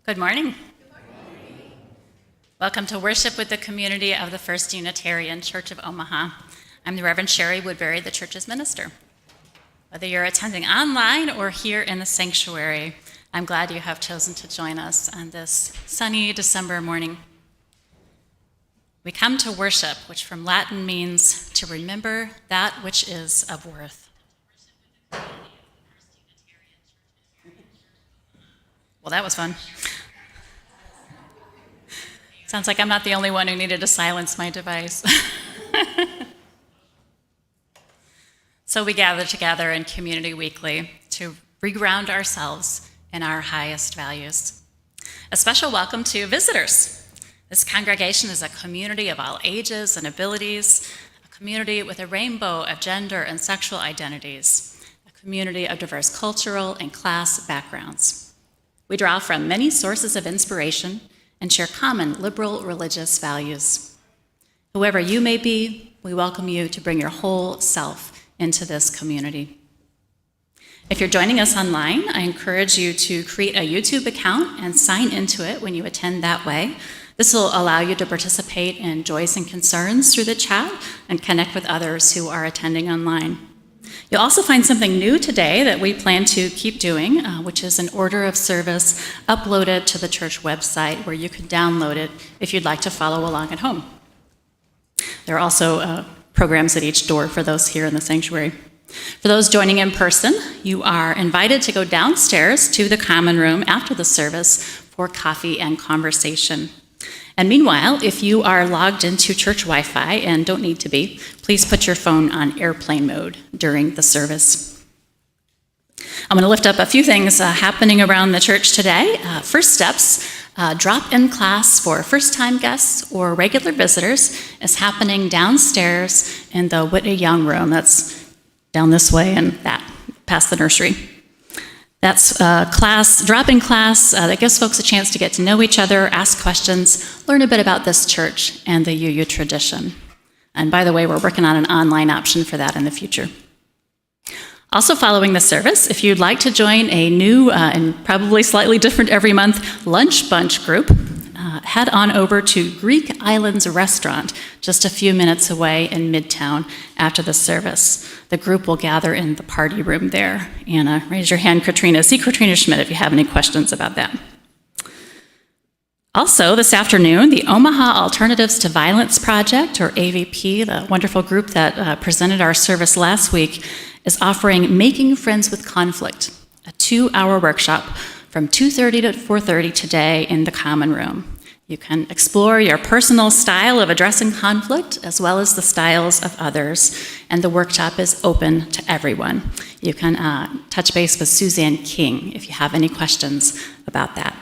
Good morning. Welcome to worship with the community of the First Unitarian Church of Omaha. I'm the Reverend Shari Woodbury, the church's minister. Whether you're attending online or here in the sanctuary, I'm glad you have chosen to join us on this sunny December morning. We come to worship, which from Latin means to remember that which is of worth. Well, that was fun. Sounds like I'm not the only one who needed to silence my device. So we gather together in Community Weekly to reground ourselves in our highest values. A special welcome to visitors. This congregation is a community of all ages and abilities, a community with a rainbow of gender and sexual identities, a community of diverse cultural and class backgrounds. We draw from many sources of inspiration and share common liberal religious values. Whoever you may be, we welcome you to bring your whole self into this community. If you're joining us online, I encourage you to create a YouTube account and sign into it when you attend that way. This will allow you to participate in joys and concerns through the chat and connect with others who are attending online. You'll also find something new today that we plan to keep doing, which is an order of service uploaded to the church website where you can download it if you'd like to follow along at home. There are also programs at each door for those here in the sanctuary. For those joining in person, you are invited to go downstairs to the common room after the service for coffee and conversation. And meanwhile, if you are logged into church Wi-Fi and don't need to be, please put your phone on airplane mode during the service. I'm going to lift up a few things happening around the church today. First steps, drop-in class for first-time guests or regular visitors is happening downstairs in the Whitney Young room. That's down this way and that, past the nursery. That's drop-in class that gives folks a chance to get to know each other, ask questions, learn a bit about this church and the UU tradition. And by the way, we're working on an online option for that in the future. Also following the service, if you'd like to join a new and probably slightly different every month lunch bunch group, head on over to Greek Islands Restaurant, just a few minutes away in Midtown after the service. The group will gather in the party room there. And raise your hand, Katrina. See Katrina Schmidt if you have any questions about that. Also, this afternoon, the Omaha Alternatives to Violence Project, or AVP, the wonderful group that presented our service last week, is offering Making Friends with Conflict, a 2-hour workshop from 2:30 to 4:30 today in the common room. You can explore your personal style of addressing conflict as well as the styles of others, and the workshop is open to everyone. You can touch base with Suzanne King if you have any questions about that.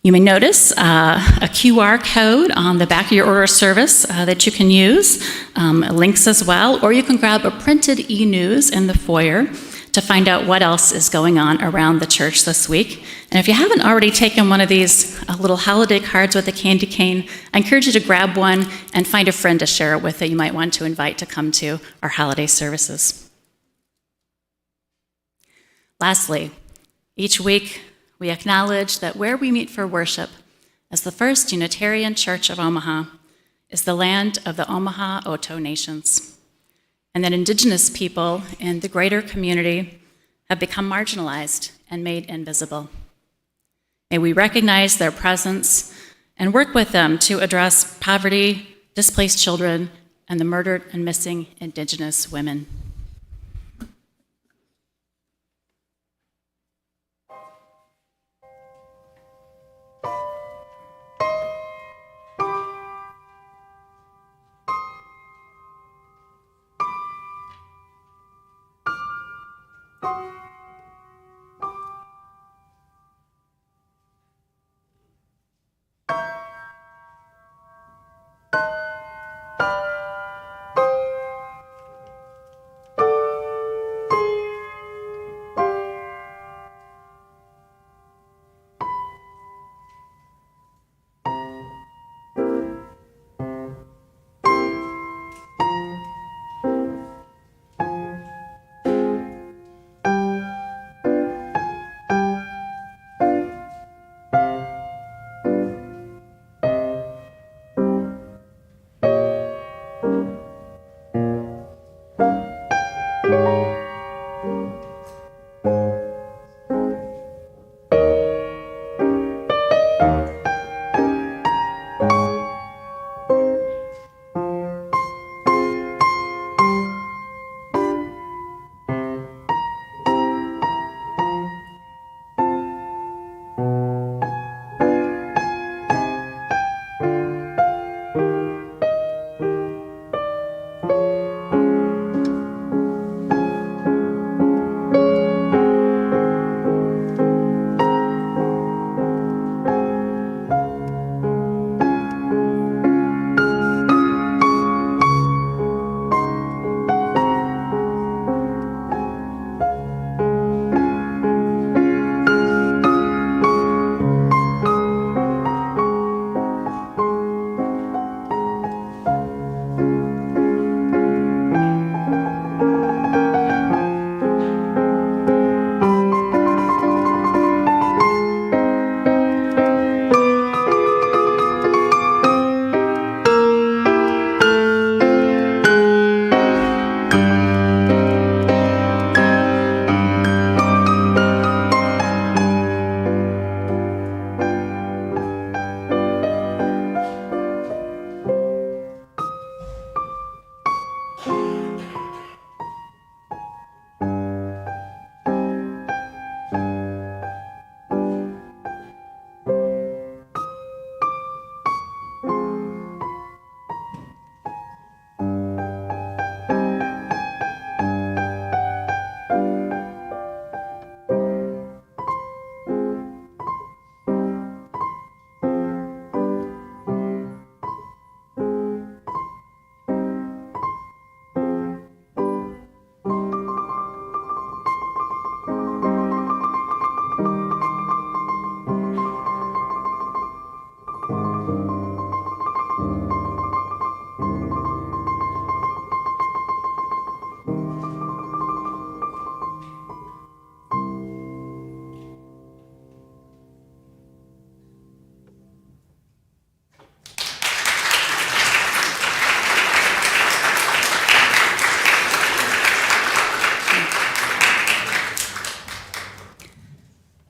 You may notice a QR code on the back of your order of service that you can use, links as well, or you can grab a printed e-news in the foyer to find out what else is going on around the church this week. And if you haven't already taken one of these little holiday cards with a candy cane, I encourage you to grab one and find a friend to share it with that you might want to invite to come to our holiday services. Lastly, each week we acknowledge that where we meet for worship as the First Unitarian Church of Omaha is the land of the Omaha Oto Nations, and that Indigenous people in the greater community have become marginalized and made invisible. May we recognize their presence and work with them to address poverty, displaced children, and the murdered and missing Indigenous women.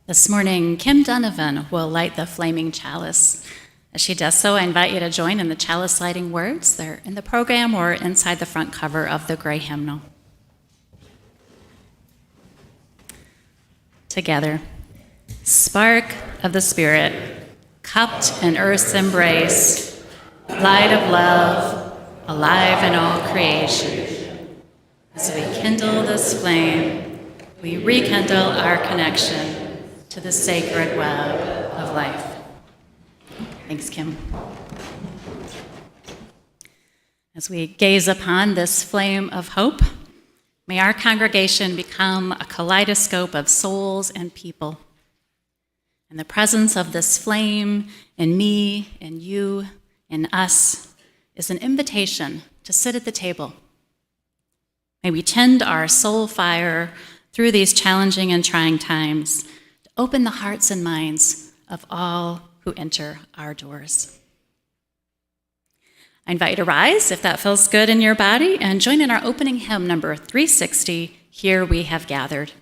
This morning, Kim Donovan will light the flaming chalice. As she does so, I invite you to join in the chalice lighting words. They're in the program or inside the front cover of the gray hymnal. Together, spark of the Spirit, cupped in earth's embrace, light of love, alive in all creation. As we kindle this flame, we rekindle our connection to the sacred web of life. Thanks, Kim. As we gaze upon this flame of hope, may our congregation become a kaleidoscope of souls and people. And the presence of this flame in me, in you, in us, is an invitation to sit at the table. May we tend our soul fire through these challenging and trying times, open the hearts and minds of all who enter our doors. I invite you to rise if that feels good in your body and join in our opening hymn number 360, Here We Have Gathered.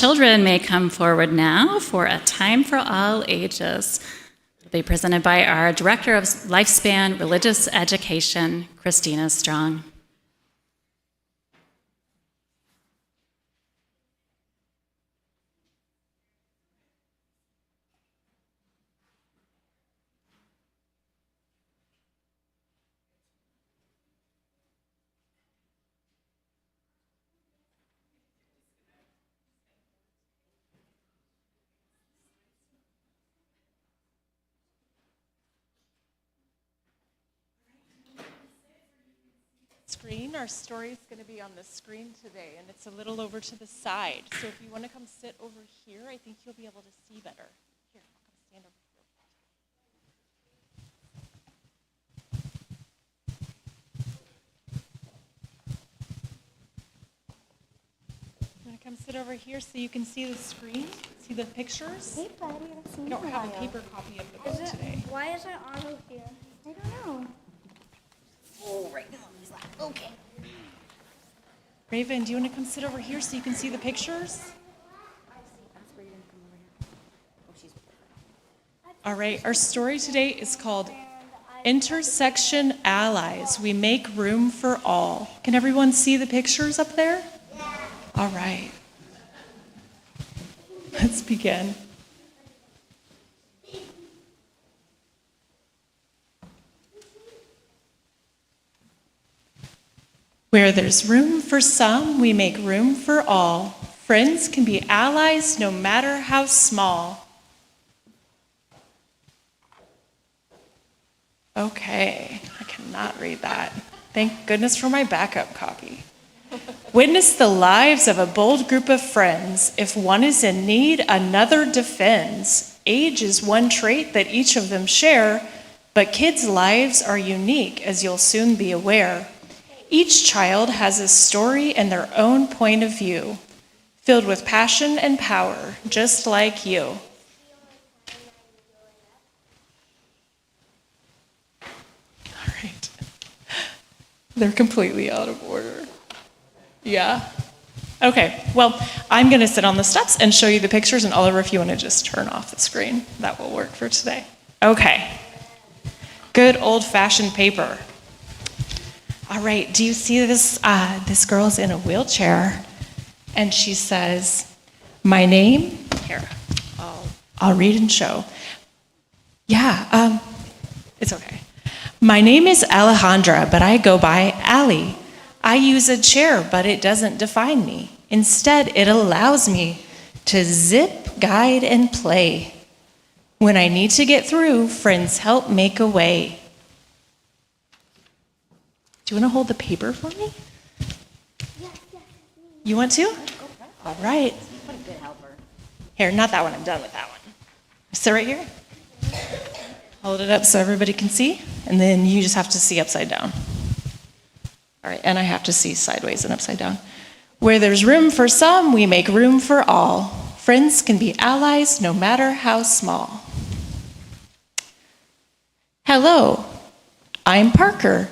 Children may come forward now for a time for all ages. It'll be presented by our Director of Lifespan Religious Education, Christina Strong. Our story is going to be on the screen today, and it's a little over to the side. So if you want to come sit over here, I think you'll be able to see better. Here, I'll come stand over here. You want to come sit over here so you can see the screen? See see the pictures? Hey, buddy, I've seen We you don't in a have a while. paper copy of the book today. Why isn't Otto here? I don't know. Oh, right in Mommy's lap. Okay. Raven, do you want to come sit over here so you can see the pictures? All right, our story today is called Intersection Allies. We make room for all. Can everyone see the pictures up there? Yeah. All right. Let's begin. Where there's room for some, we make room for all. Friends can be allies no matter how small. Okay, I cannot read that. Thank goodness for my backup copy. Witness the lives of a bold group of friends. If one is in need, another defends. Age is one trait that each of them share, but kids' lives are unique, as you'll soon be aware. Each child has a story and their own point of view, filled with passion and power, just like you. All right. They're completely out of order. Yeah? Okay, well, I'm going to sit on the steps and show you the pictures, and Oliver, if you want to just turn off the screen, that will work for today. Okay. Good old-fashioned paper. All right, do you see this? This girl's in a wheelchair, and she says, my name, here, I'll read and show. Yeah, it's okay. My name is Alejandra, but I go by Allie. I use a chair, but it doesn't define me. Instead, it allows me to zip, guide, and play. When I need to get through, friends help make a way. Do you want to hold the paper for me? Yes. You want to? All right. What a good helper. Here, not that one. I'm done with that one. Sit right here. Hold it up so everybody can see, and then you just have to see upside down. All right, and I have to see sideways and upside down. Where there's room for some, we make room for all. Friends can be allies no matter how small. Hello, I'm Parker.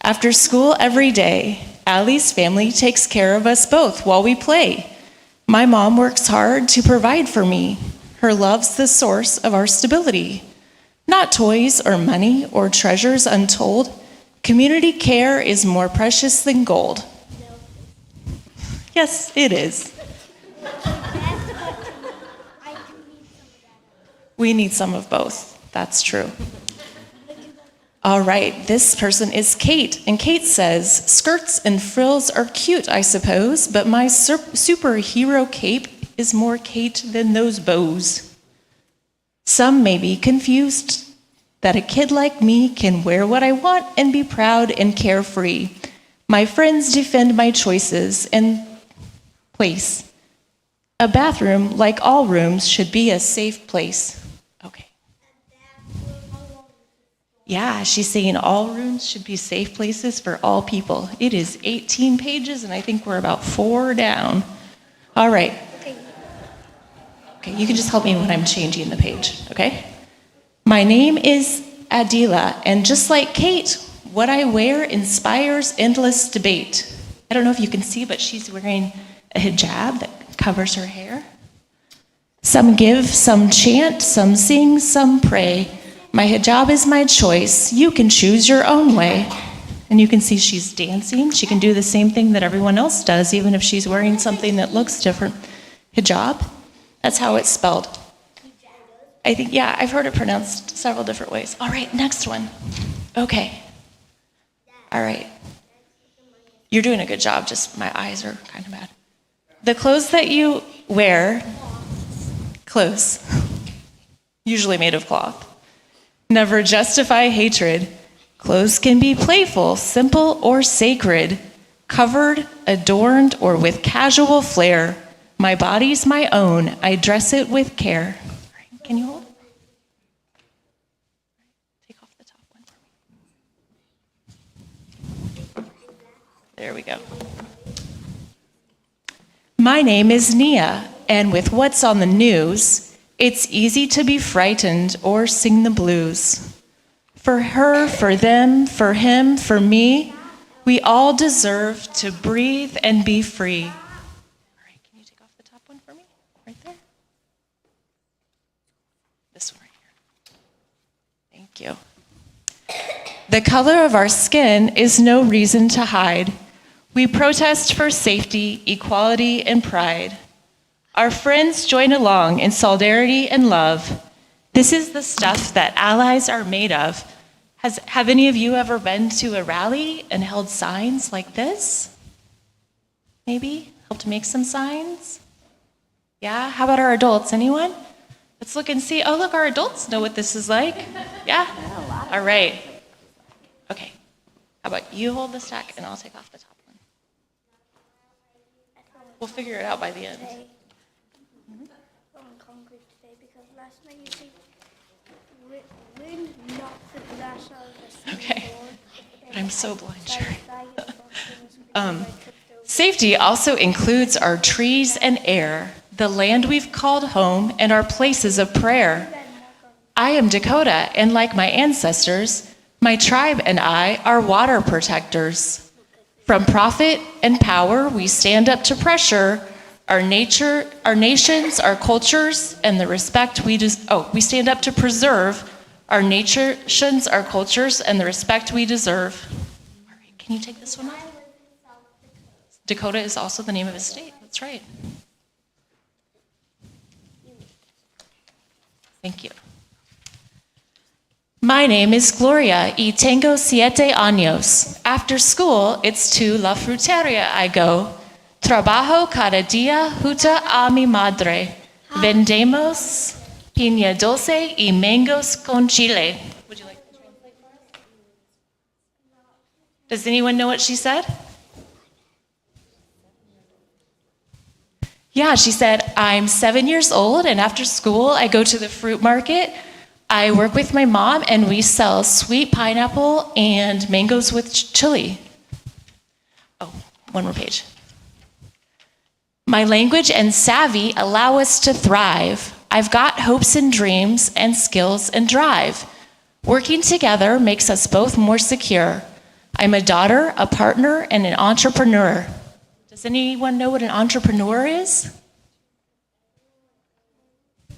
After school every day, Allie's family takes care of us both while we play. My mom works hard to provide for me. Her love's the source of our stability. Not toys or money or treasures untold. Community care is more precious than gold. Yes, it is. We need some of both. That's true. All right, this person is Kate, and Kate says, skirts and frills are cute, I suppose, but my superhero cape is more Kate than those bows. Some may be confused that a kid like me can wear what I want and be proud and carefree. My friends defend my choices and place. A bathroom, like all rooms, should be a safe place. Okay. Yeah, she's saying all rooms should be safe places for all people. It is 18 pages, and I think we're about 4 down. All right. Okay, you can just help me when I'm changing the page, okay? My name is Adila, and just like Kate, what I wear inspires endless debate. I don't know if you can see, but she's wearing a hijab that covers her hair. Some give, some chant, some sing, some pray. My hijab is my choice. You can choose your own way. And you can see she's dancing. She can do the same thing that everyone else does, even if she's wearing something that looks different. Hijab, that's how it's spelled. I think, yeah, I've heard it pronounced several different ways. All right, next one. Okay. All right. You're doing a good job, just my eyes are kind of bad. The clothes that you wear, clothes, usually made of cloth, never justify hatred. Clothes can be playful, simple, or sacred, covered, adorned, or with casual flair. My body's my own. I dress it with care. Can you hold? Take off the top one for me. There we go. My name is Nia. and with what's on the news, it's easy to be frightened or sing the blues. For her, for them, for him, for me, we all deserve to breathe and be free. All right, can you take off the top one for me? Right there. This one right here. Thank you. The color of our skin is no reason to hide. We protest for safety, equality, and pride. Our friends join along in solidarity and love. This is the stuff that allies are made of. Have any of you ever been to a rally and held signs like this? Maybe? Helped make some signs? Yeah? How about our adults? Anyone? Let's look and see. Oh, look, our adults know what this is like. Yeah? All right. Okay. How about you hold the stack and I'll take off the top one. We'll figure it out by the end. On concrete today because last night you see wind knocked the glass out of the Okay. board. But I'm so blind, Shari. Safety also includes our trees and air, the land we've called home, and our places of prayer. I am Dakota, and like my ancestors, my tribe and I are water protectors. From profit and power, we stand up to pressure our nature, our nations, our cultures, and the respect we stand up to preserve our nations, our cultures, and the respect we deserve. All right, can you take this one off? Dakota is also the name of his state. That's right. Thank you. My name is Gloria y tengo 7 años. After school, it's to La Fruteria I go. Trabajo cada día junto a mi madre. Vendemos piña dulce y mangos con chile. Would you like to translate for us? Does anyone know what she said? Yeah, she said, I'm 7 years old, and after school, I go to the fruit market. I work with my mom, and we sell sweet pineapple and mangoes with chili. Oh, one more page. My language and savvy allow us to thrive. I've got hopes and dreams and skills and drive. Working together makes us both more secure. I'm a daughter, a partner, and an entrepreneur. Does anyone know what an entrepreneur is? Do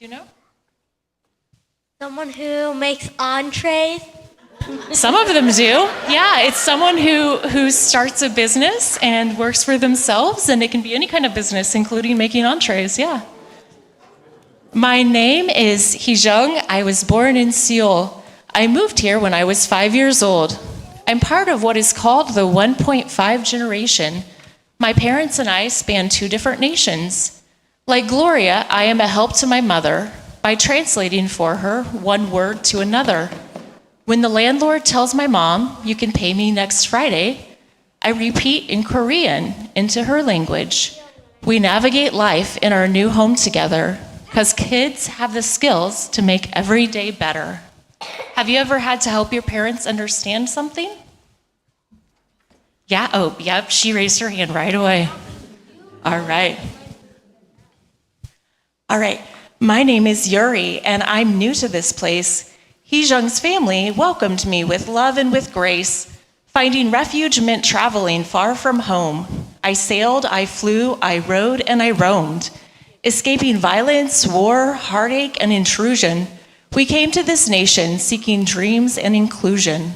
you know? Someone who makes entrees. Some of them do. Yeah, it's someone who starts a business and works for themselves, and it can be any kind of business, including making entrees, yeah. My name is Hee-jung. I was born in Seoul. I moved here when I was 5 years old. I'm part of what is called the 1.5 generation. My parents and I span 2 different nations. Like Gloria, I am a help to my mother by translating for her one word to another. When the landlord tells my mom, you can pay me next Friday, I repeat in Korean into her language. We navigate life in our new home together because kids have the skills to make every day better. Have you ever had to help your parents understand something? Yeah, oh, yep, she raised her hand right away. All right. All right, my name is Yuri, and I'm new to this place. Hee-jung's family welcomed me with love and with grace. Finding refuge meant traveling far from home. I sailed, I flew, I rode, and I roamed. Escaping violence, war, heartache, and intrusion, we came to this nation seeking dreams and inclusion.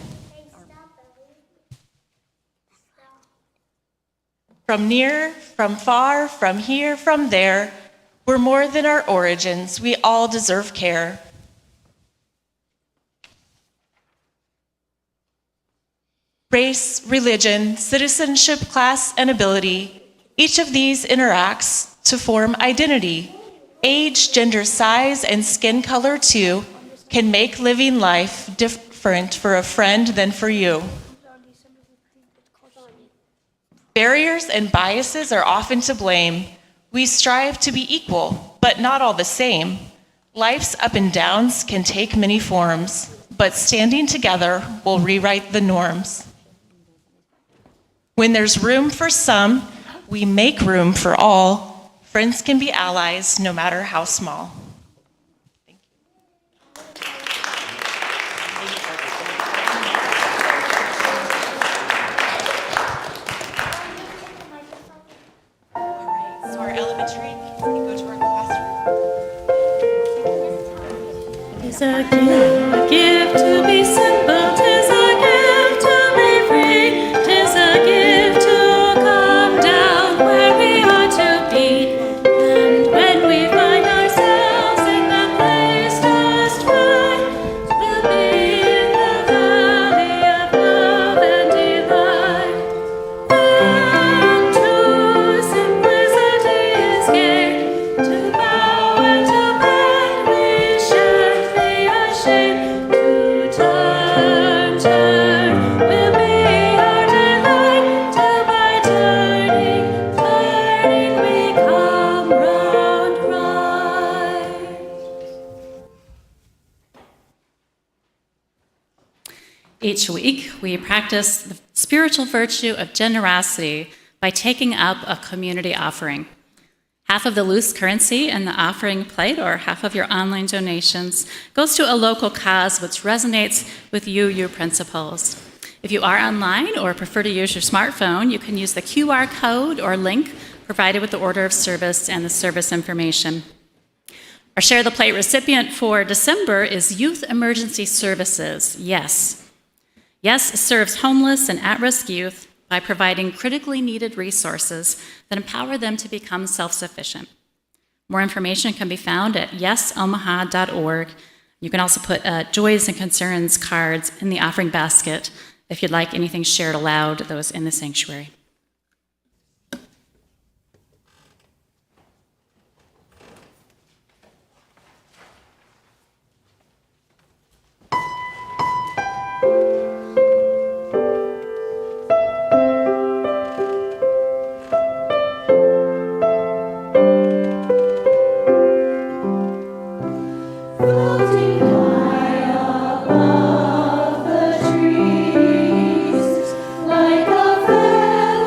From near, from far, from here, from there, we're more than our origins. We all deserve care. Race, religion, citizenship, class, and ability, each of these interacts to form identity. Age, gender, size, and skin color, too, can make living life different for a friend than for you. Barriers and biases are often to blame. We strive to be equal, but not all the same. Life's up and downs can take many forms, but standing together will rewrite the norms. When there's room for some, we make room for all. Friends can be allies, no matter how small. Thank you. All right, so our elementary can go to our classroom. Tis a gift to be simple, tis a gift to be free, tis a gift to come down where we ought to be. And when we find ourselves in the place just right, we'll be in the valley of love and delight. And true simplicity is gained, to bow and to bend we should be ashamed. To turn will be our delight, till by turning we come round right. Each week, we practice the spiritual virtue of generosity by taking up a community offering. Half of the loose currency in the offering plate, or half of your online donations, goes to a local cause which resonates with UU principles. If you are online or prefer to use your smartphone, you can use the QR code or link provided with the order of service and the service information. Our Share the Plate recipient for December is Youth Emergency Services, YES. YES serves homeless and at-risk youth by providing critically needed resources that empower them to become self-sufficient. More information can be found at yesomaha.org. You can also put joys and concerns cards in the offering basket if you'd like anything shared aloud, those in the sanctuary. Floating high above the trees, like a feather.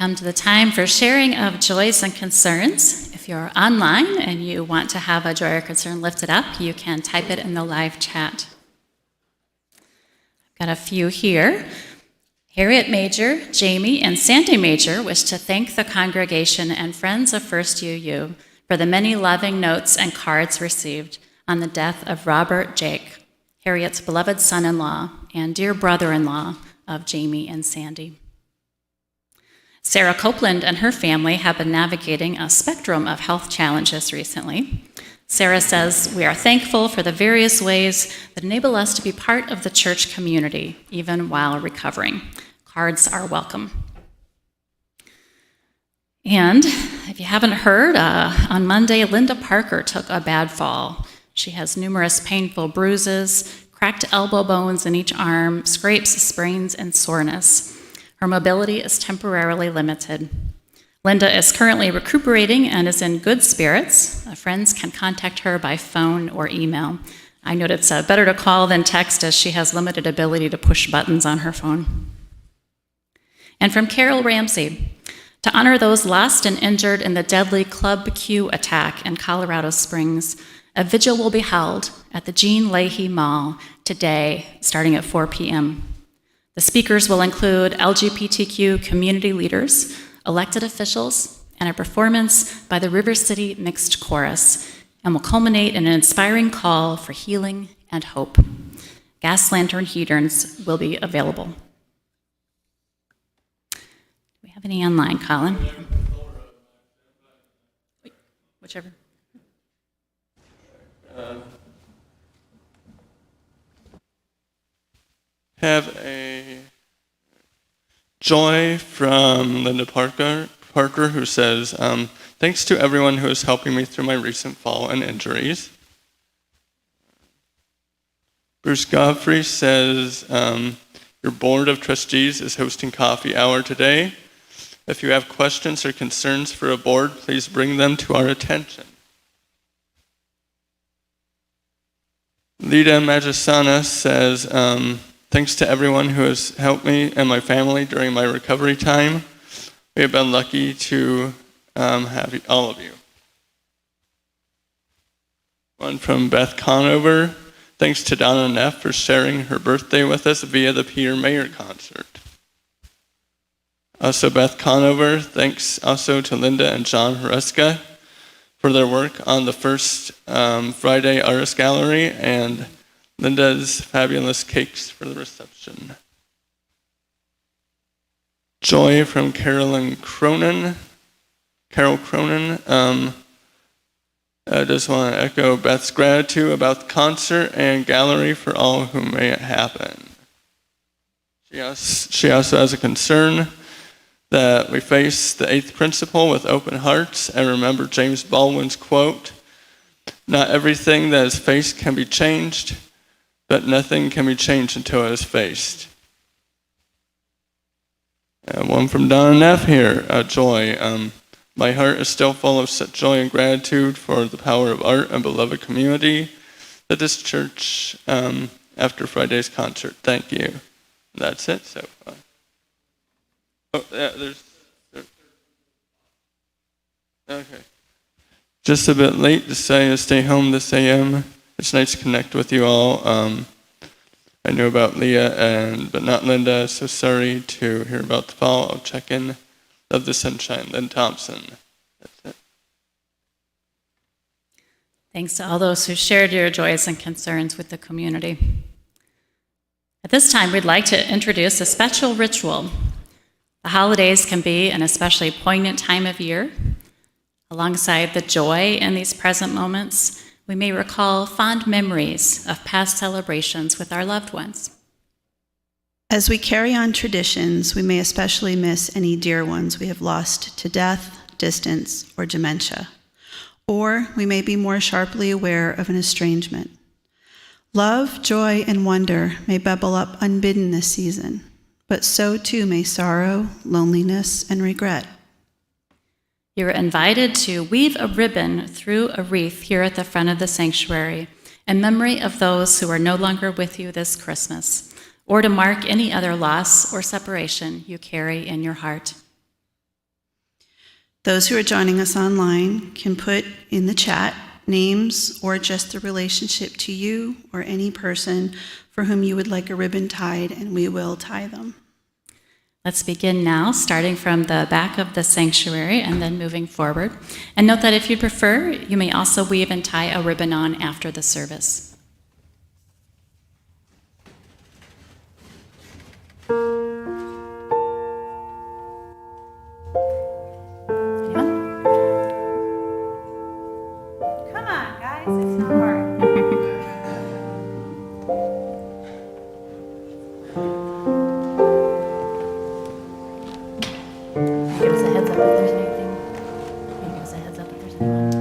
come to the time for sharing of joys and concerns. If you're online and you want to have a joy or concern lifted up, you can type it in the live chat. I've got a few here. Harriet Major, Jamie, and Sandy Major wish to thank the congregation and friends of First UU for the many loving notes and cards received on the death of Robert Jake, Harriet's beloved son-in-law and dear brother-in-law of Jamie and Sandy. Sarah Copeland and her family have been navigating a spectrum of health challenges recently. Sarah says, "We are thankful for the various ways that enable us to be part of the church community, even while recovering. Cards are welcome." And if you haven't heard, on Monday, Linda Parker took a bad fall. She has numerous painful bruises, cracked elbow bones in each arm, scrapes, sprains, and soreness. Her mobility is temporarily limited. Linda is currently recuperating and is in good spirits. Friends can contact her by phone or email. I note it's better to call than text, as she has limited ability to push buttons on her phone. And from Carol Ramsey, to honor those lost and injured in the deadly Club Q attack in Colorado Springs, a vigil will be held at the Jean Leahy Mall today, starting at 4 p.m. The speakers will include LGBTQ community leaders, elected officials, and a performance by the River City Mixed Chorus, and will culminate in an inspiring call for healing and hope. Gas lantern heaters will be available. Do we have any online, Colin? Whichever. Have a joy from Linda Parker, who says, "Thanks to everyone who is helping me through my recent fall and injuries." Bruce Godfrey says, "Your board of trustees is hosting coffee hour today. If you have questions or concerns for a board, please bring them to our attention." Lita Magisana says, "Thanks to everyone who has helped me and my family during my recovery time. We have been lucky to have all of you." One from Beth Conover. "Thanks to Donna Neff for sharing her birthday with us via the Peter Mayer concert." Also Beth Conover, thanks also to Linda and John Horeska for their work on the first Friday Artist Gallery, and Linda's fabulous cakes for the reception. Joy from Carol Cronin. I just want to echo Beth's gratitude about the concert and gallery for all who made it happen. She also has a concern that we face the eighth principle with open hearts and remember James Baldwin's quote, "Not everything that is faced can be changed, but nothing can be changed until it is faced." And one from Donna Neff here, joy. "My heart is still full of such joy and gratitude for the power of art and beloved community that this church after Friday's concert. Thank you." That's it so far. Oh, yeah, okay. Just a bit late to say to stay home this AM. It's nice to connect with you all. I knew about Leah, but not Linda, so sorry to hear about the fall. I'll check in. Love the sunshine. Lynn Thompson. That's it. Thanks to all those who shared your joys and concerns with the community. At this time, we'd like to introduce a special ritual. The holidays can be an especially poignant time of year. Alongside the joy in these present moments, we may recall fond memories of past celebrations with our loved ones. As we carry on traditions, we may especially miss any dear ones we have lost to death, distance, or dementia. Or we may be more sharply aware of an estrangement. Love, joy, and wonder may bubble up unbidden this season, but so too may sorrow, loneliness, and regret. You're invited to weave a ribbon through a wreath here at the front of the sanctuary in memory of those who are no longer with you this Christmas, or to mark any other loss or separation you carry in your heart. Those who are joining us online can put in the chat names or just the relationship to you or any person for whom you would like a ribbon tied, and we will tie them. Let's begin now, starting from the back of the sanctuary and then moving forward. And note that if you prefer, you may also weave and tie a ribbon on after the service. Come on, guys, it's not hard. Give us a heads up if there's anything. Can you give us a heads up if there's anyone?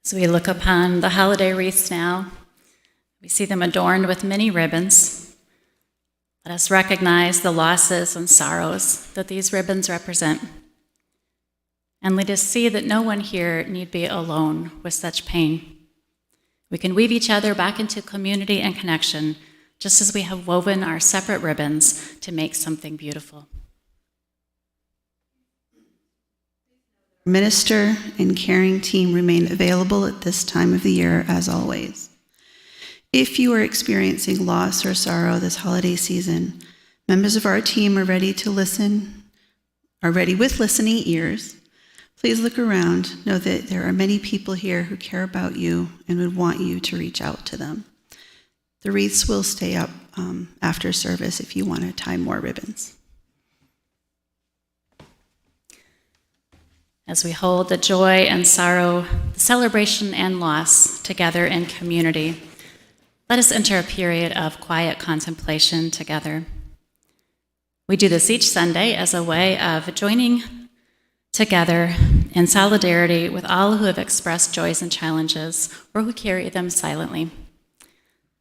As we look upon the holiday wreaths now, we see them adorned with many ribbons. Let us recognize the losses and sorrows that these ribbons represent. And let us see that no one here need be alone with such pain. We can weave each other back into community and connection, just as we have woven our separate ribbons to make something beautiful. Minister and caring team remain available at this time of the year as always. If you are experiencing loss or sorrow this holiday season, members of our team are ready with listening ears. Please look around. Know that there are many people here who care about you and would want you to reach out to them. The wreaths will stay up after service if you want to tie more ribbons. As we hold the joy and sorrow, the celebration and loss together in community, let us enter a period of quiet contemplation together. We do this each Sunday as a way of joining together in solidarity with all who have expressed joys and challenges or who carry them silently.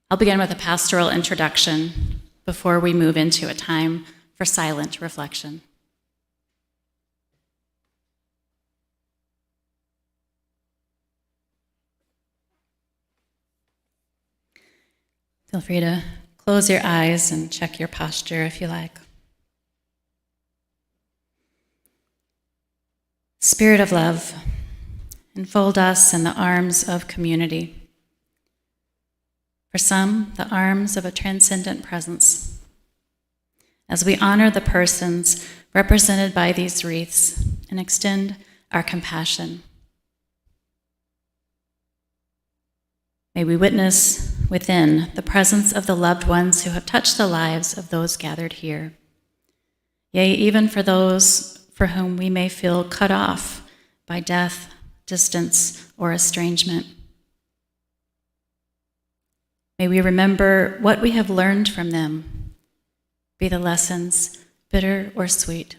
I'll begin with a pastoral introduction before we move into a time for silent reflection. Feel free to close your eyes and check your posture if you like. Spirit of love, enfold us in the arms of community. For some, the arms of a transcendent presence. As we honor the persons represented by these wreaths and extend our compassion, may we witness within the presence of the loved ones who have touched the lives of those gathered here. Yea, even for those for whom we may feel cut off by death, distance, or estrangement. May we remember what we have learned from them, be the lessons bitter or sweet.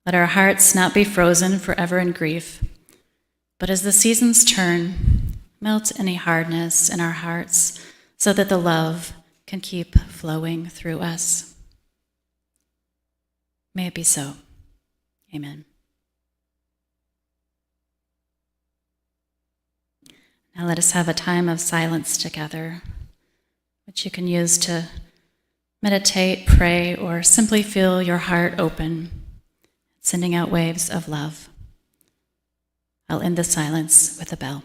Let our hearts not be frozen forever in grief, but as the seasons turn, melt any hardness in our hearts so that the love can keep flowing through us. May it be so. Amen. Now let us have a time of silence together, which you can use to meditate, pray, or simply feel your heart open, sending out waves of love. I'll end the silence with a bell.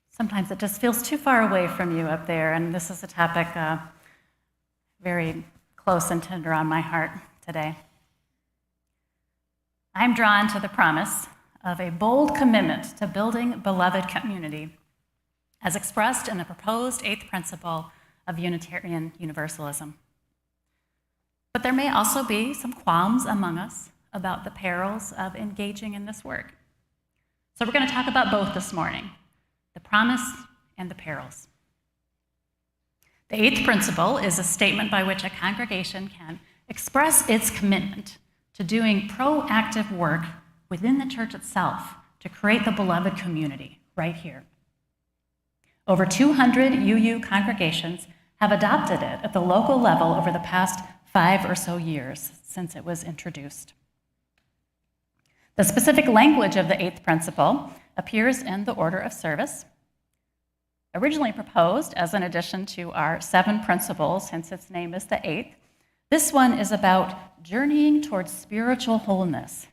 Sometimes it just feels too far away from you up there, and this is a topic very close and tender on my heart today. I'm drawn to the promise of a bold commitment to building beloved community as expressed in the proposed 8th principle of Unitarian Universalism. But there may also be some qualms among us about the perils of engaging in this work. So we're going to talk about both this morning, the promise and the perils. The 8th principle is a statement by which a congregation can express its commitment to doing proactive work within the church itself to create the beloved community right here. Over 200 UU congregations have adopted it at the local level over the past 5 or so years since it was introduced. The specific language of the 8th principle appears in the order of service. Originally proposed as an addition to our 7 principles, hence its name is the 8th, this one is about journeying towards spiritual wholeness,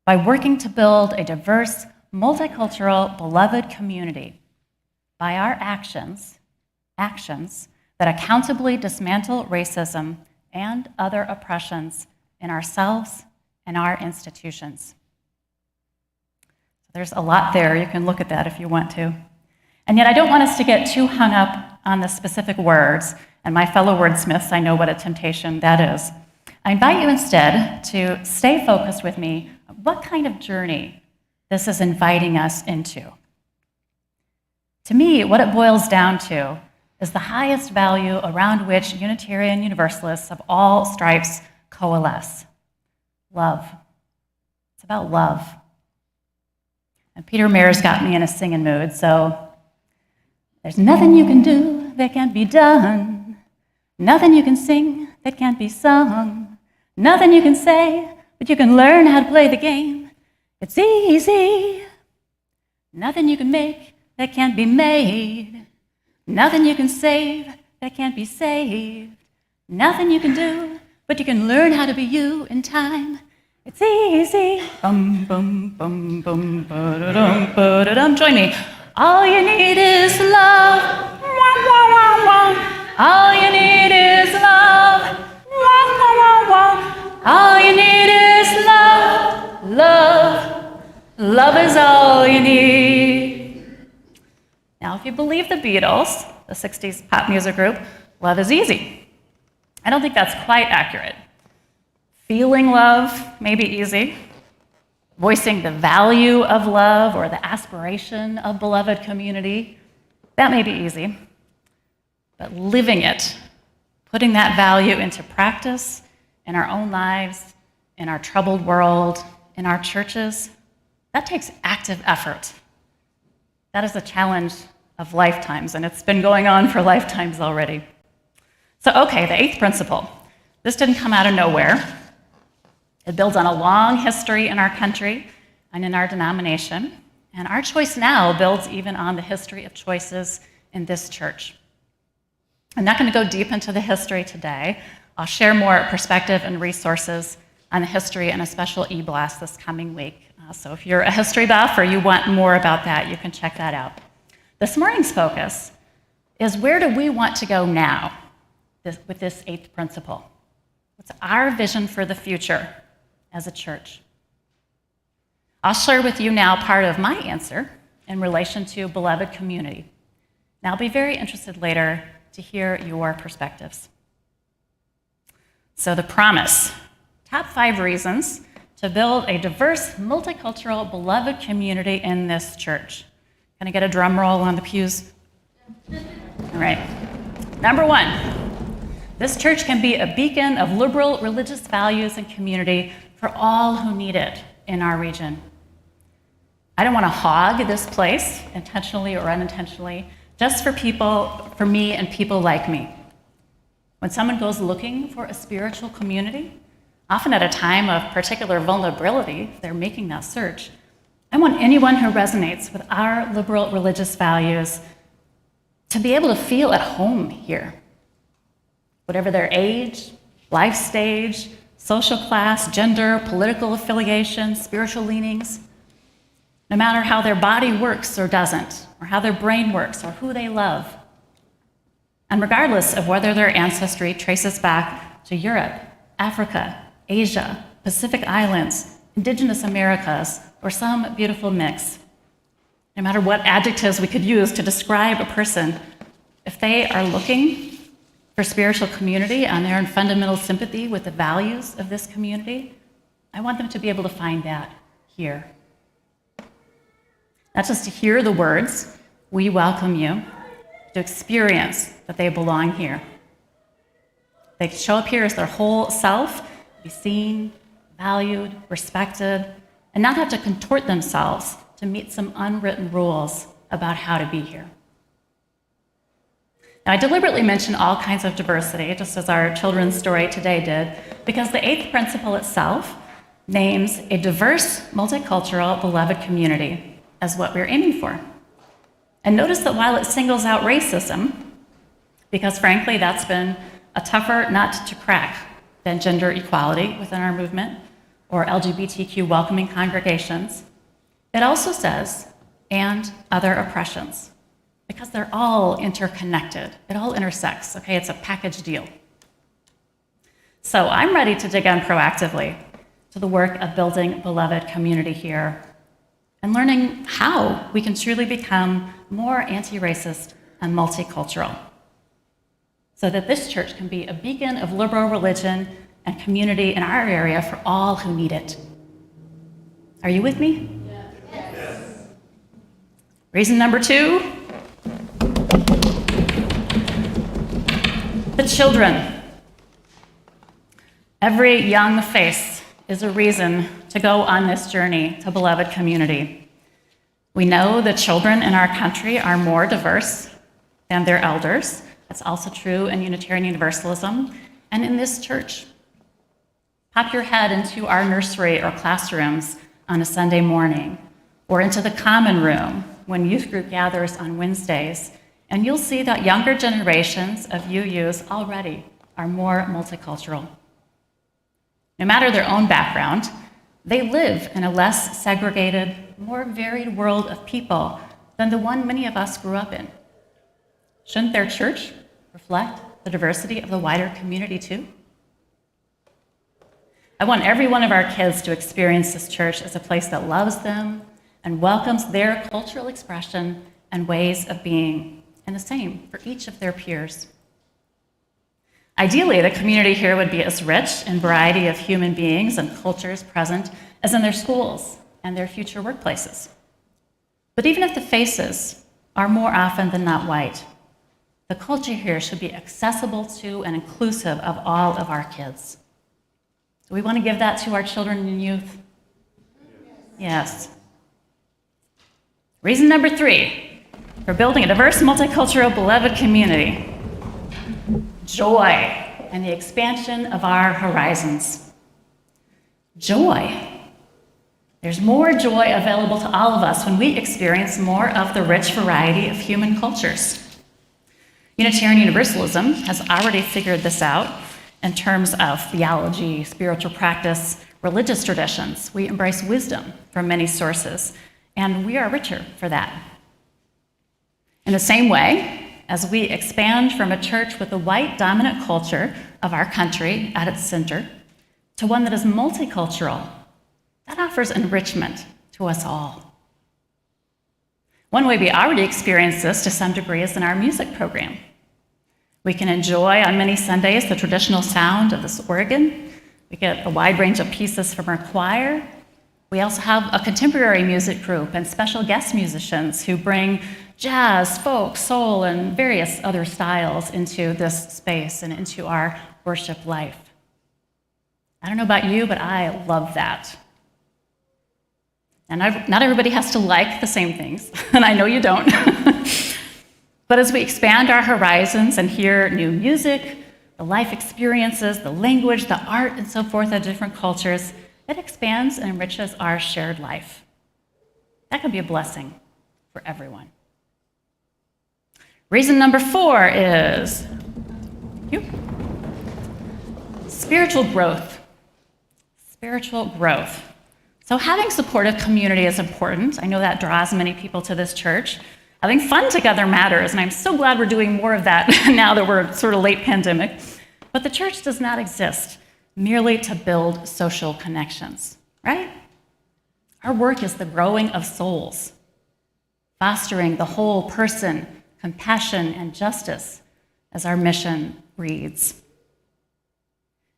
by working to build a diverse, multicultural, beloved community by our actions that accountably dismantle racism and other oppressions in ourselves and our institutions. There's a lot there. You can look at that if you want to. And yet I don't want us to get too hung up on the specific words, and my fellow wordsmiths, I know what a temptation that is. I invite you instead to stay focused with me on what kind of journey this is inviting us into. To me, what it boils down to is the highest value around which Unitarian Universalists of all stripes coalesce: love. It's about love. And Peter Mayer's got me in a singing mood, so there's nothing you can do that can't be done, nothing you can sing that can't be sung, nothing you can say, but you can learn how to play the game. It's easy. Nothing you can make that can't be made, nothing you can save that can't be saved, nothing you can do, but you can learn how to be you in time. It's easy. Bum, bum, bum, bum, ba-da-dum, ba-da-dum. Join me. All you need is love. Wah, wah, wah, wah. All you need is love. Wah, wah, wah, wah. All you need is love. Love. Love is all you need. Now, if you believe the Beatles, the 60s pop music group, love is easy. I don't think that's quite accurate. Feeling love may be easy. Voicing the value of love or the aspiration of beloved community, that may be easy. But living it, putting that value into practice in our own lives, in our troubled world, in our churches, that takes active effort. That is a challenge of lifetimes, and it's been going on for lifetimes already. So, okay, the 8th principle. This didn't come out of nowhere. It builds on a long history in our country and in our denomination, and our choice now builds even on the history of choices in this church. I'm not going to go deep into the history today. I'll share more perspective and resources on the history in a special e-blast this coming week. So if you're a history buff or you want more about that, you can check that out. This morning's focus is, where do we want to go now with this 8th principle? What's our vision for the future as a church? I'll share with you now part of my answer in relation to beloved community. And I'll be very interested later to hear your perspectives. So the promise, top 5 reasons to build a diverse, multicultural, beloved community in this church. Can I get a drum roll on the pews? All right. Number 1, this church can be a beacon of liberal religious values and community for all who need it in our region. I don't want to hog this place, intentionally or unintentionally, just for me and people like me. When someone goes looking for a spiritual community, often at a time of particular vulnerability, if they're making that search, I want anyone who resonates with our liberal religious values to be able to feel at home here. Whatever their age, life stage, social class, gender, political affiliation, spiritual leanings, no matter how their body works or doesn't, or how their brain works, or who they love. And regardless of whether their ancestry traces back to Europe, Africa, Asia, Pacific Islands, Indigenous Americas, or some beautiful mix. No matter what adjectives we could use to describe a person, if they are looking for spiritual community and they're in fundamental sympathy with the values of this community, I want them to be able to find that here. Not just to hear the words, "We welcome you," to experience that they belong here. They show up here as their whole self, be seen, valued, respected, and not have to contort themselves to meet some unwritten rules about how to be here. Now, I deliberately mention all kinds of diversity, just as our children's story today did, because the 8th principle itself names a diverse, multicultural, beloved community as what we're aiming for. And notice that while it singles out racism, because frankly, that's been a tougher nut to crack than gender equality within our movement or LGBTQ welcoming congregations, it also says, and other oppressions, because they're all interconnected. It all intersects, okay? It's a package deal. So I'm ready to dig in proactively to the work of building beloved community here and learning how we can truly become more anti-racist and multicultural so that this church can be a beacon of liberal religion and community in our area for all who need it. Are you with me? Yes. Reason number 2, the children. Every young face is a reason to go on this journey to beloved community. We know the children in our country are more diverse than their elders. That's also true in Unitarian Universalism and in this church. Pop your head into our nursery or classrooms on a Sunday morning, or into the common room when youth group gathers on Wednesdays, and you'll see that younger generations of UUs already are more multicultural. No matter their own background, they live in a less segregated, more varied world of people than the one many of us grew up in. Shouldn't their church reflect the diversity of the wider community too? I want every one of our kids to experience this church as a place that loves them and welcomes their cultural expression and ways of being, and the same for each of their peers. Ideally, the community here would be as rich in variety of human beings and cultures present as in their schools and their future workplaces. But even if the faces are more often than not white, the culture here should be accessible to and inclusive of all of our kids. Do we want to give that to our children and youth? Yes. Reason number 3 for building a diverse, multicultural, beloved community. Joy and the expansion of our horizons. Joy. There's more joy available to all of us when we experience more of the rich variety of human cultures. Unitarian Universalism has already figured this out in terms of theology, spiritual practice, religious traditions. We embrace wisdom from many sources, and we are richer for that. In the same way, as we expand from a church with the white dominant culture of our country at its center to one that is multicultural, that offers enrichment to us all. One way we already experience this to some degree is in our music program. We can enjoy on many Sundays the traditional sound of this organ. We get a wide range of pieces from our choir. We also have a contemporary music group and special guest musicians who bring jazz, folk, soul, and various other styles into this space and into our worship life. I don't know about you, but I love that. And not everybody has to like the same things, and I know you don't. But as we expand our horizons and hear new music, the life experiences, the language, the art, and so forth of different cultures, it expands and enriches our shared life. That can be a blessing for everyone. Reason number 4 is spiritual growth. Spiritual growth. So having supportive community is important. I know that draws many people to this church. Having fun together matters, and I'm so glad we're doing more of that now that we're sort of late pandemic. But the church does not exist merely to build social connections, right? Our work is the growing of souls, fostering the whole person, compassion and justice, as our mission reads.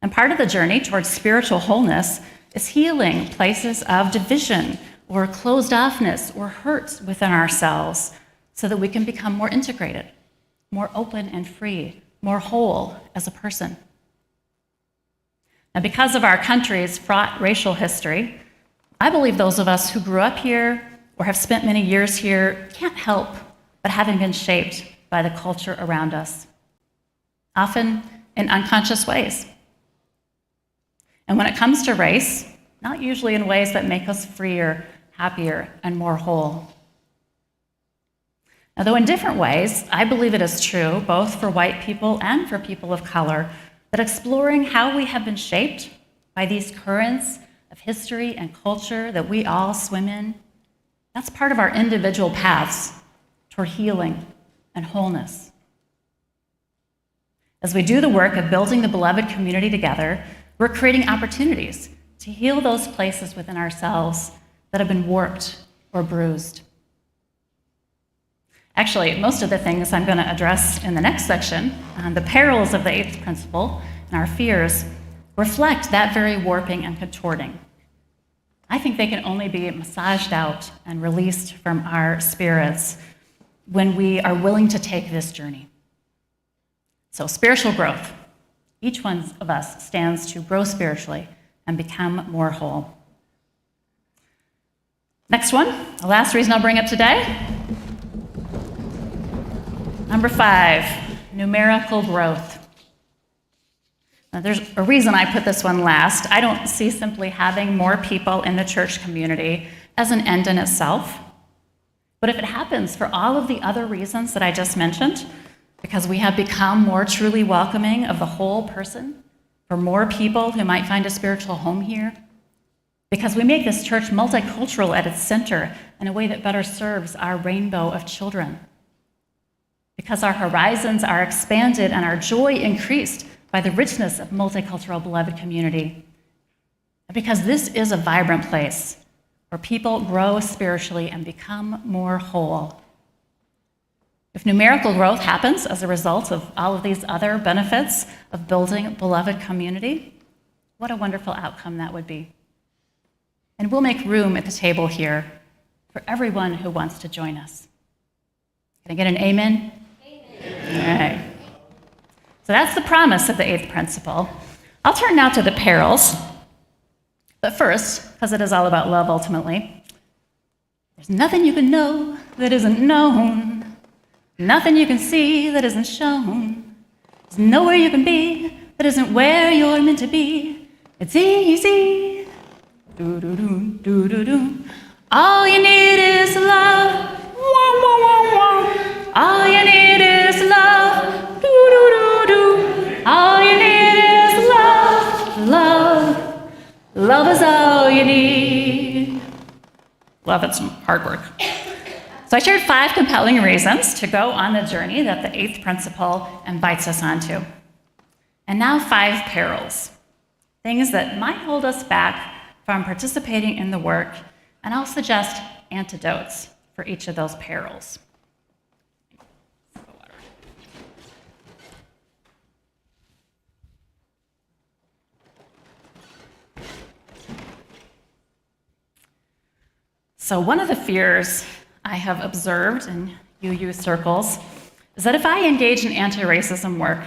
And part of the journey towards spiritual wholeness is healing places of division or closed offness or hurt within ourselves so that we can become more integrated, more open and free, more whole as a person. And because of our country's fraught racial history, I believe those of us who grew up here or have spent many years here can't help but having been shaped by the culture around us, often in unconscious ways. And when it comes to race, not usually in ways that make us freer, happier, and more whole. Now, though in different ways, I believe it is true, both for white people and for people of color, that exploring how we have been shaped by these currents of history and culture that we all swim in, that's part of our individual paths toward healing and wholeness. As we do the work of building the beloved community together, we're creating opportunities to heal those places within ourselves that have been warped or bruised. Actually, most of the things I'm going to address in the next section, the perils of the eighth principle and our fears, reflect that very warping and contorting. I think they can only be massaged out and released from our spirits when we are willing to take this journey. So, spiritual growth. Each one of us stands to grow spiritually and become more whole. Next one, the last reason I'll bring up today. Number 5, numerical growth. Now, there's a reason I put this one last. I don't see simply having more people in the church community as an end in itself. But if it happens for all of the other reasons that I just mentioned, because we have become more truly welcoming of the whole person, for more people who might find a spiritual home here, because we make this church multicultural at its center in a way that better serves our rainbow of children, because our horizons are expanded and our joy increased by the richness of multicultural beloved community, and because this is a vibrant place where people grow spiritually and become more whole. If numerical growth happens as a result of all of these other benefits of building beloved community, what a wonderful outcome that would be. And we'll make room at the table here for everyone who wants to join us. Can I get an amen? Amen. All right. So that's the promise of the eighth principle. I'll turn now to the perils. But first, because it is all about love ultimately, there's nothing you can know that isn't known. Nothing you can see that isn't shown. There's nowhere you can be that isn't where you're meant to be. It's easy. Do-do-do, do-do-do. All you need is love. Wah, wah, wah, wah. All you need is love. Do-do-do-do. All you need is love. Love. Love is all you need. Love, it's some hard work. So I shared 5 compelling reasons to go on the journey that the eighth principle invites us onto. And now 5 perils, things that might hold us back from participating in the work, and I'll suggest antidotes for each of those perils. So one of the fears I have observed in UU circles is that if I engage in anti-racism work,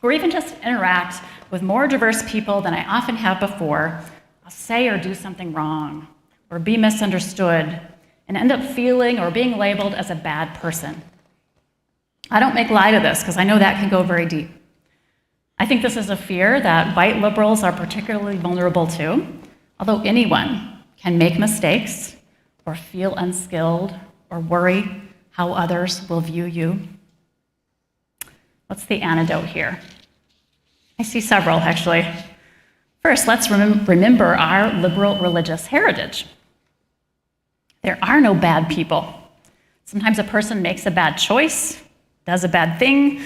or even just interact with more diverse people than I often have before, I'll say or do something wrong, or be misunderstood, and end up feeling or being labeled as a bad person. I don't make light of this, because I know that can go very deep. I think this is a fear that white liberals are particularly vulnerable to, although anyone can make mistakes, or feel unskilled, or worry how others will view you. What's the antidote here? I see several, actually. First, let's remember our liberal religious heritage. There are no bad people. Sometimes a person makes a bad choice, does a bad thing,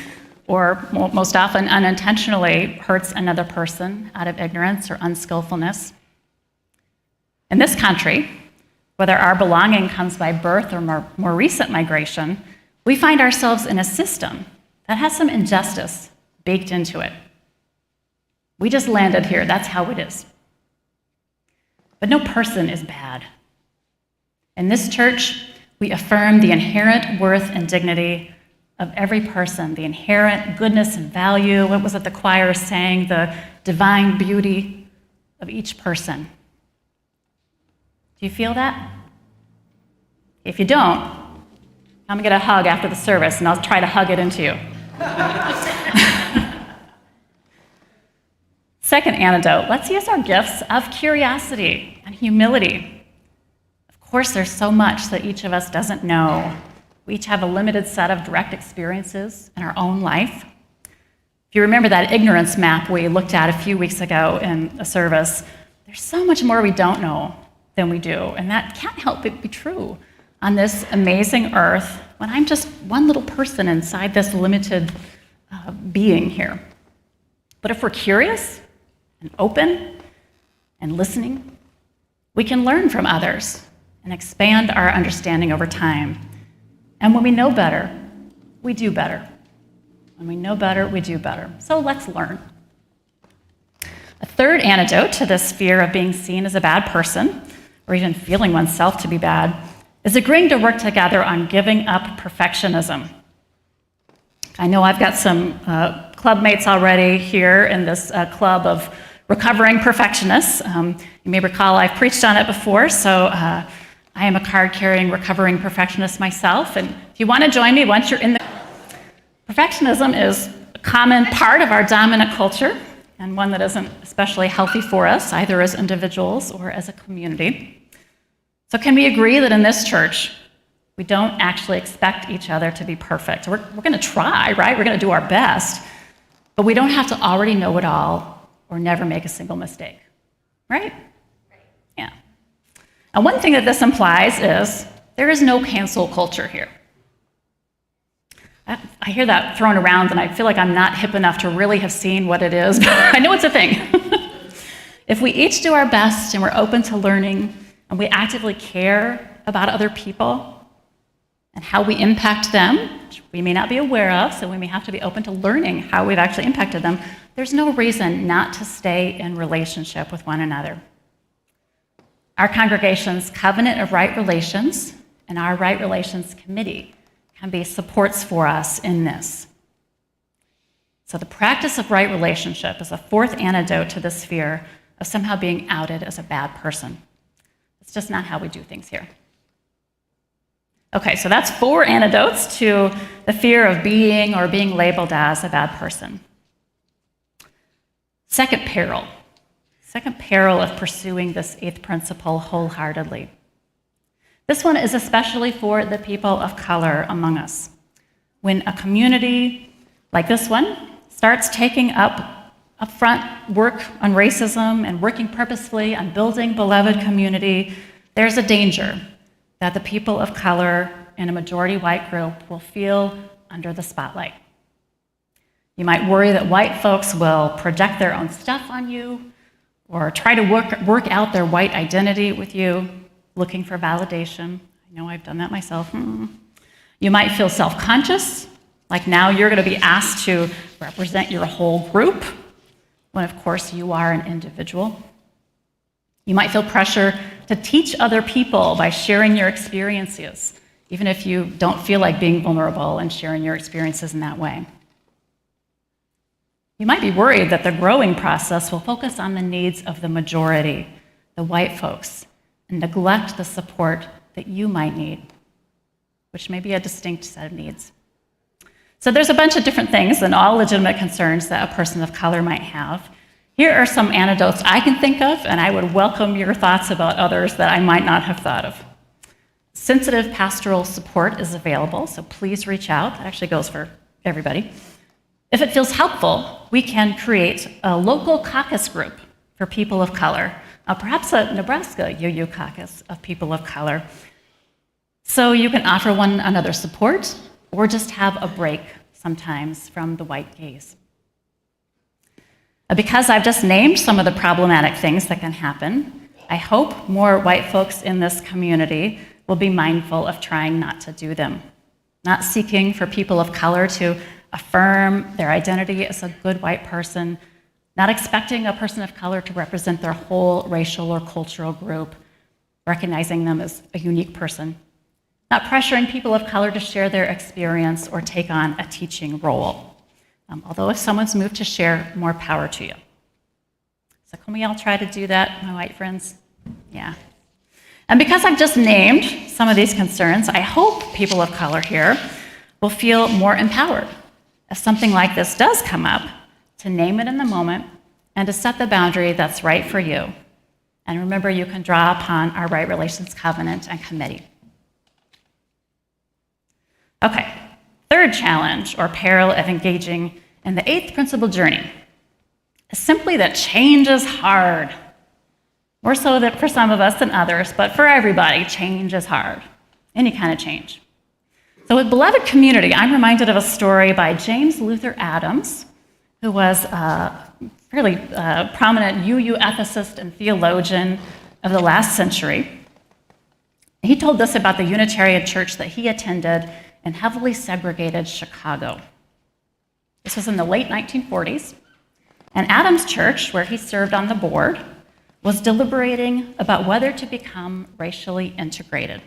or most often unintentionally hurts another person out of ignorance or unskillfulness. In this country, whether our belonging comes by birth or more recent migration, we find ourselves in a system that has some injustice baked into it. We just landed here, that's how it is. But no person is bad. In this church, we affirm the inherent worth and dignity of every person, the inherent goodness and value. What was it the choir sang? The divine beauty of each person. Do you feel that? If you don't, come and get a hug after the service, and I'll try to hug it into you. Second antidote, let's use our gifts of curiosity and humility. Of course, there's so much that each of us doesn't know. We each have a limited set of direct experiences in our own life. If you remember that ignorance map we looked at a few weeks ago in a service, there's so much more we don't know than we do, and that can't help but be true on this amazing earth when I'm just one little person inside this limited being here. But if we're curious and open and listening, we can learn from others and expand our understanding over time. And when we know better, we do better. When we know better, we do better. So let's learn. A third antidote to this fear of being seen as a bad person, or even feeling oneself to be bad, is agreeing to work together on giving up perfectionism. I know I've got some club mates already here in this club of recovering perfectionists. You may recall I've preached on it before, so I am a card-carrying recovering perfectionist myself, and if you want to join me once you're in the... Perfectionism is a common part of our dominant culture, and one that isn't especially healthy for us, either as individuals or as a community. So can we agree that in this church, we don't actually expect each other to be perfect? We're going to try, right? We're going to do our best, but we don't have to already know it all or never make a single mistake, right? Yeah. And one thing that this implies is there is no cancel culture here. I hear that thrown around, and I feel like I'm not hip enough to really have seen what it is, but I know it's a thing. If we each do our best and we're open to learning, and we actively care about other people and how we impact them, which we may not be aware of, so we may have to be open to learning how we've actually impacted them, there's no reason not to stay in relationship with one another. Our congregation's Covenant of Right Relations and our Right Relations Committee can be supports for us in this. So the practice of right relationship is a fourth antidote to this fear of somehow being outed as a bad person. It's just not how we do things here. Okay, so that's 4 antidotes to the fear of being or being labeled as a bad person. Second peril of pursuing this 8th principle wholeheartedly. This one is especially for the people of color among us. When a community like this one starts taking up upfront work on racism and working purposefully on building beloved community, there's a danger that the people of color in a majority white group will feel under the spotlight. You might worry that white folks will project their own stuff on you or try to work out their white identity with you, looking for validation. I know I've done that myself. You might feel self-conscious, like now you're going to be asked to represent your whole group, when of course you are an individual. You might feel pressure to teach other people by sharing your experiences, even if you don't feel like being vulnerable and sharing your experiences in that way. You might be worried that the growing process will focus on the needs of the majority, the white folks, and neglect the support that you might need, which may be a distinct set of needs. So there's a bunch of different things and all legitimate concerns that a person of color might have. Here are some antidotes I can think of, and I would welcome your thoughts about others that I might not have thought of. Sensitive pastoral support is available, so please reach out. That actually goes for everybody. If it feels helpful, we can create a local caucus group for people of color, perhaps a Nebraska UU caucus of people of color. So you can offer one another support or just have a break sometimes from the white gaze. Because I've just named some of the problematic things that can happen, I hope more white folks in this community will be mindful of trying not to do them, not seeking for people of color to affirm their identity as a good white person, not expecting a person of color to represent their whole racial or cultural group, recognizing them as a unique person, not pressuring people of color to share their experience or take on a teaching role. Although if someone's moved to share, more power to you. So can we all try to do that, my white friends? Yeah. And because I've just named some of these concerns, I hope people of color here will feel more empowered if something like this does come up, to name it in the moment and to set the boundary that's right for you. And remember, you can draw upon our Right Relations Covenant and Committee. Okay, third challenge or peril of engaging in the eighth principle journey is simply that change is hard. More so that for some of us than others, but for everybody, change is hard. Any kind of change. So with beloved community, I'm reminded of a story by James Luther Adams, who was a fairly prominent UU ethicist and theologian of the last century. He told this about the Unitarian church that he attended in heavily segregated Chicago. This was in the late 1940s, and Adams' church, where he served on the board, was deliberating about whether to become racially integrated.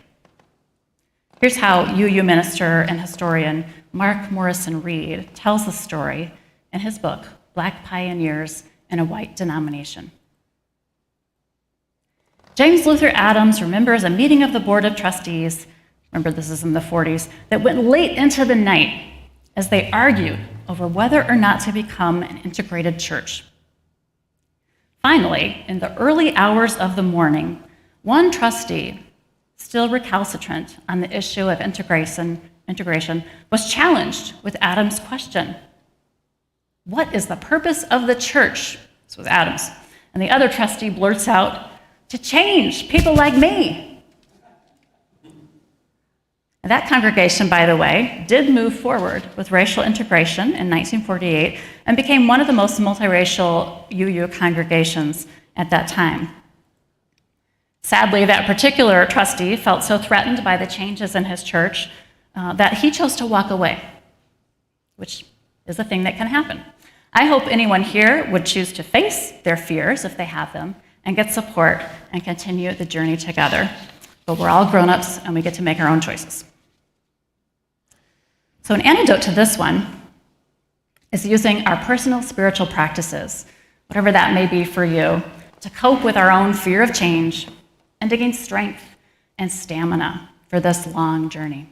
Here's how UU minister and historian Mark Morrison Reed tells the story in his book, Black Pioneers in a White Denomination. James Luther Adams remembers a meeting of the Board of Trustees, remember this is in the 40s, that went late into the night as they argued over whether or not to become an integrated church. Finally, in the early hours of the morning, one trustee, still recalcitrant on the issue of integration, was challenged with Adams' question, "What is the purpose of the church?" This was Adams. And the other trustee blurts out, "To change people like me." And that congregation, by the way, did move forward with racial integration in 1948 and became one of the most multiracial UU congregations at that time. Sadly, that particular trustee felt so threatened by the changes in his church that he chose to walk away, which is a thing that can happen. I hope anyone here would choose to face their fears if they have them and get support and continue the journey together. But we're all grown-ups and we get to make our own choices. So an antidote to this one is using our personal spiritual practices, whatever that may be for you, to cope with our own fear of change and to gain strength and stamina for this long journey.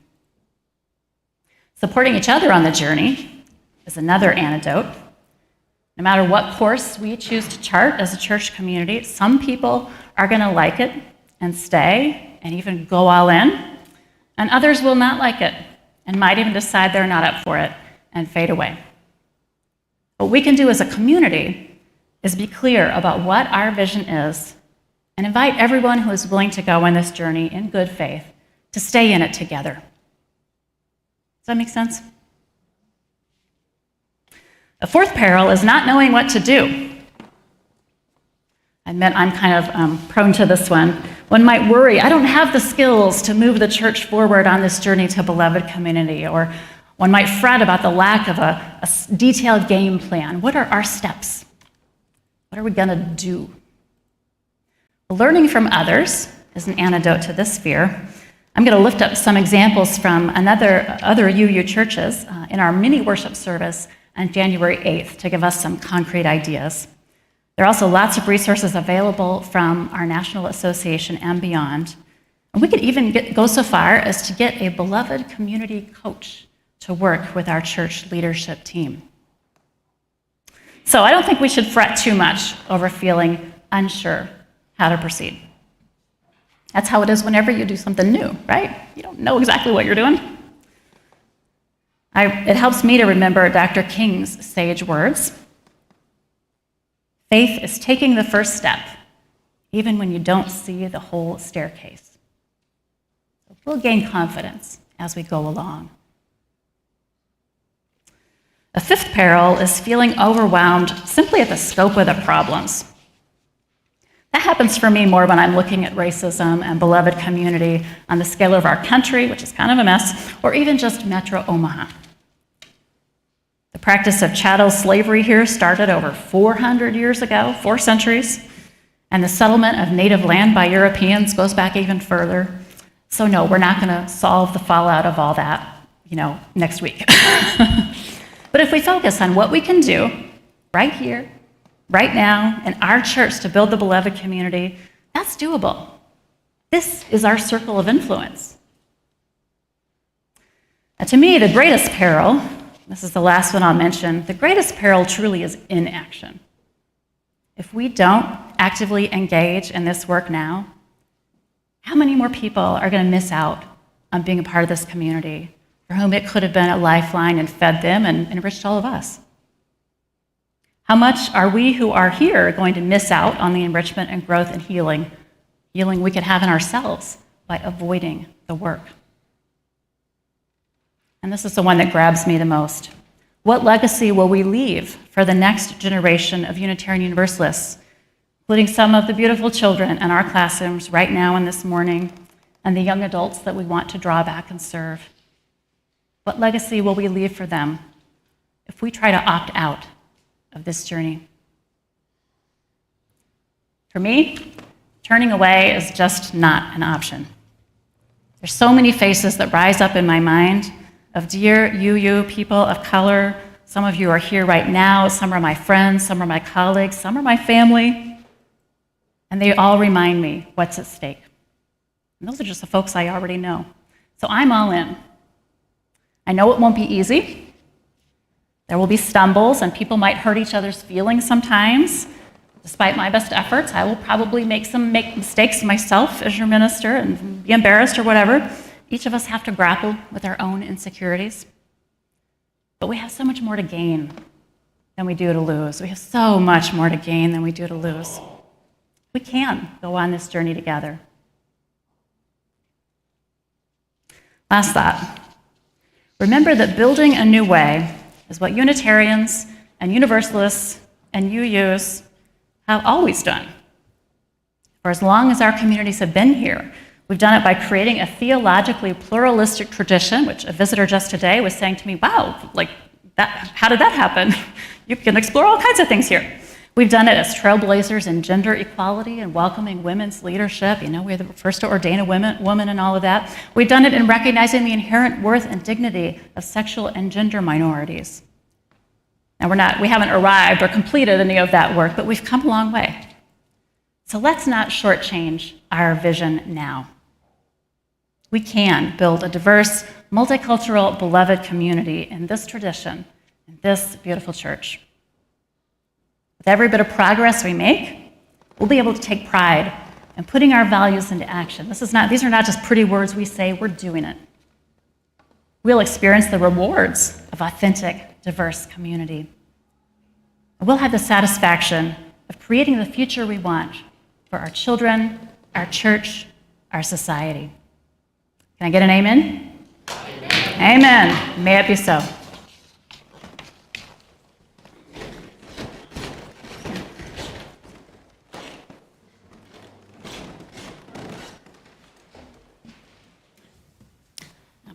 Supporting each other on the journey is another antidote. No matter what course we choose to chart as a church community, some people are going to like it and stay and even go all in, and others will not like it and might even decide they're not up for it and fade away. What we can do as a community is be clear about what our vision is and invite everyone who is willing to go on this journey in good faith to stay in it together. Does that make sense? The fourth peril is not knowing what to do. I admit I'm kind of prone to this one. One might worry, I don't have the skills to move the church forward on this journey to beloved community, or one might fret about the lack of a detailed game plan. What are our steps? What are we going to do? Learning from others is an antidote to this fear. I'm going to lift up some examples from other UU churches in our mini worship service on January 8th to give us some concrete ideas. There are also lots of resources available from our national association and beyond. And we could even go so far as to get a beloved community coach to work with our church leadership team. So I don't think we should fret too much over feeling unsure how to proceed. That's how it is whenever you do something new, right? You don't know exactly what you're doing. It helps me to remember Dr. King's sage words. Faith is taking the first step, even when you don't see the whole staircase. So we'll gain confidence as we go along. A fifth peril is feeling overwhelmed simply at the scope of the problems. That happens for me more when I'm looking at racism and beloved community on the scale of our country, which is kind of a mess, or even just Metro Omaha. The practice of chattel slavery here started over 400 years ago, 4 centuries, and the settlement of native land by Europeans goes back even further. So no, we're not going to solve the fallout of all that, next week. But if we focus on what we can do right here, right now, in our church to build the beloved community, that's doable. This is our circle of influence. And to me, the greatest peril, this is the last one I'll mention, the greatest peril truly is inaction. If we don't actively engage in this work now, how many more people are going to miss out on being a part of this community for whom it could have been a lifeline and fed them and enriched all of us? How much are we who are here going to miss out on the enrichment and growth and healing we could have in ourselves by avoiding the work? And this is the one that grabs me the most. What legacy will we leave for the next generation of Unitarian Universalists, including some of the beautiful children in our classrooms right now and this morning, and the young adults that we want to draw back and serve? What legacy will we leave for them if we try to opt out of this journey? For me, turning away is just not an option. There's so many faces that rise up in my mind of dear UU people of color. Some of you are here right now, some are my friends, some are my colleagues, some are my family, and they all remind me what's at stake. And those are just the folks I already know. So I'm all in. I know it won't be easy. There will be stumbles, and people might hurt each other's feelings sometimes. Despite my best efforts, I will probably make mistakes myself as your minister and be embarrassed or whatever. Each of us have to grapple with our own insecurities. But we have so much more to gain than we do to lose. We have so much more to gain than we do to lose. We can go on this journey together. Last thought. Remember that building a new way is what Unitarians and Universalists and UUs have always done. For as long as our communities have been here, we've done it by creating a theologically pluralistic tradition, which a visitor just today was saying to me, wow, like that, how did that happen? You can explore all kinds of things here. We've done it as trailblazers in gender equality and welcoming women's leadership. We're the first to ordain a woman and all of that. We've done it in recognizing the inherent worth and dignity of sexual and gender minorities. Now, we haven't arrived or completed any of that work, but we've come a long way. So let's not shortchange our vision now. We can build a diverse, multicultural, beloved community in this tradition, in this beautiful church. With every bit of progress we make, we'll be able to take pride in putting our values into action. These are not just pretty words we say, we're doing it. We'll experience the rewards of authentic, diverse community. And we'll have the satisfaction of creating the future we want for our children, our church, our society. Can I get an amen? Amen. Amen. May it be so.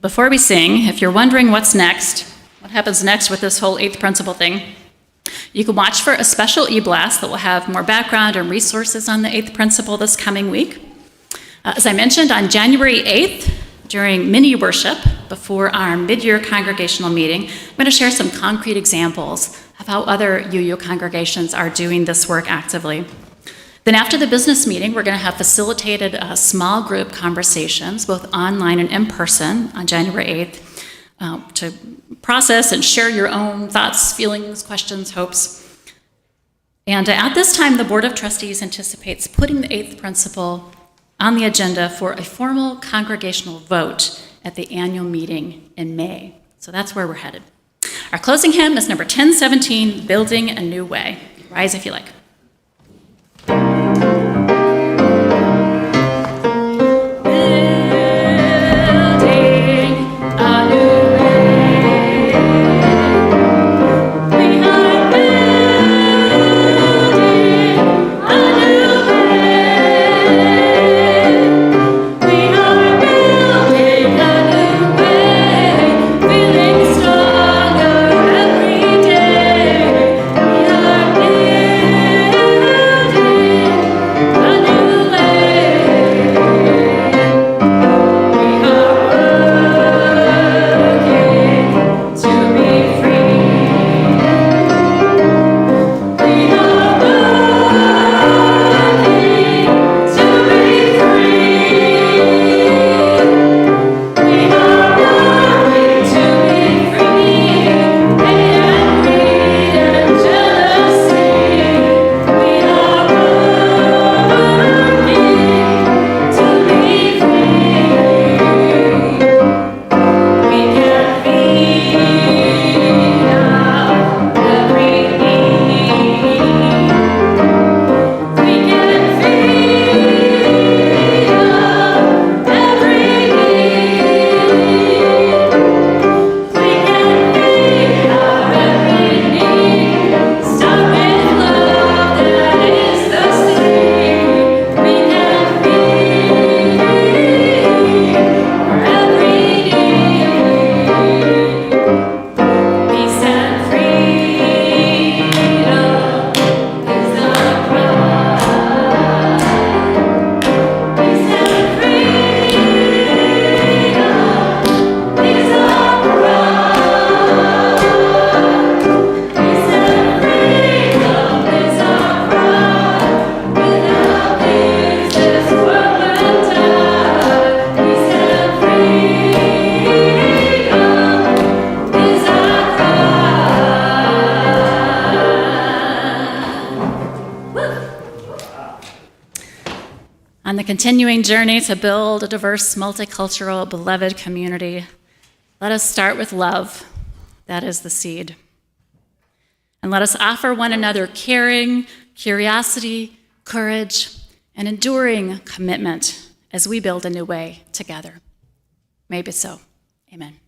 Before we sing, if you're wondering what's next, what happens next with this whole eighth principle thing, you can watch for a special e-blast that will have more background and resources on the eighth principle this coming week. As I mentioned, on January 8th, during mini worship before our mid-year congregational meeting, I'm going to share some concrete examples of how other UU congregations are doing this work actively. Then after the business meeting, we're going to have facilitated small group conversations, both online and in person, on January 8th, to process and share your own thoughts, feelings, questions, hopes. And at this time, the Board of Trustees anticipates putting the eighth principle on the agenda for a formal congregational vote at the annual meeting in May. So that's where we're headed. Our closing hymn is number 1017, Building a New Way. Rise if you like. Stronger every day. We are continuing journey to build a diverse, multicultural, beloved community, let us start with love. That is the seed. And let us offer one another caring, curiosity, courage, and enduring commitment as we build a new way together. Maybe so. Amen.